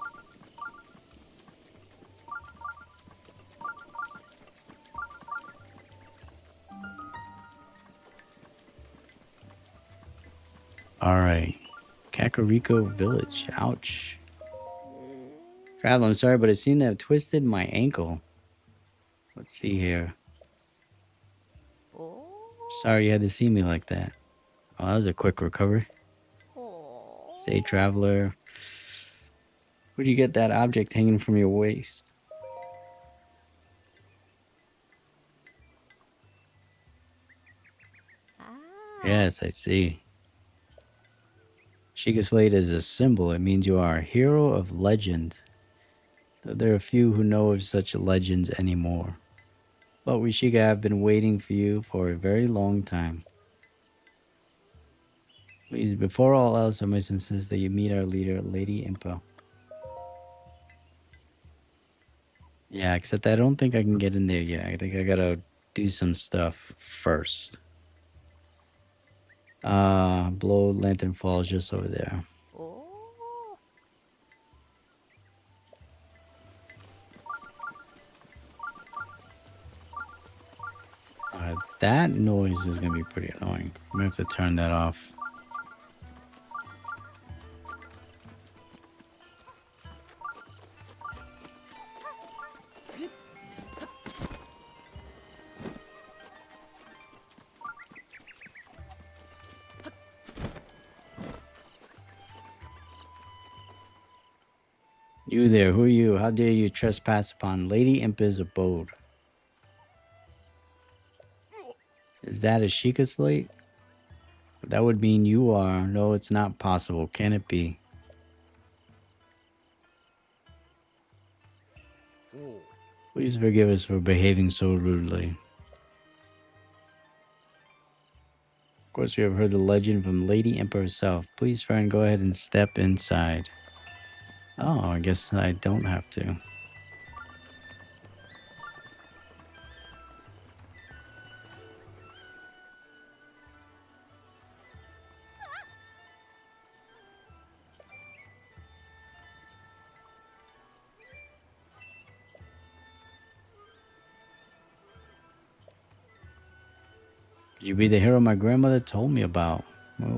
Alright. Kakariko Village. Ouch. Travel, I'm sorry, but it seemed to have twisted my ankle. Let's see here. Sorry you had to see me like that. Oh, that was a quick recovery. Say, traveler. Where do you get that object hanging from your waist? Yes, I see. Sheikah Slate is a symbol. It means you are a hero of legend. Though there are few who know of such legends anymore. But we Sheikah have been waiting for you for a very long time. Please, before all else, I must insist that you meet our leader, Lady Impa. Yeah, except I don't think I can get in there yet. I think I gotta do some stuff first. Blow Lantern Falls just over there. That noise is gonna be pretty annoying. I'm gonna have to turn that off. You there, who are you? How dare you trespass upon Lady Impa's abode? Is that a Sheikah Slate? That would mean you are. No, it's not possible. Can it be? Please forgive us for behaving so rudely. Of course, we have heard the legend from Lady Impa herself. Please, friend, go ahead and step inside. Oh, I guess I don't have to. Could you be the hero my grandmother told me about? Well,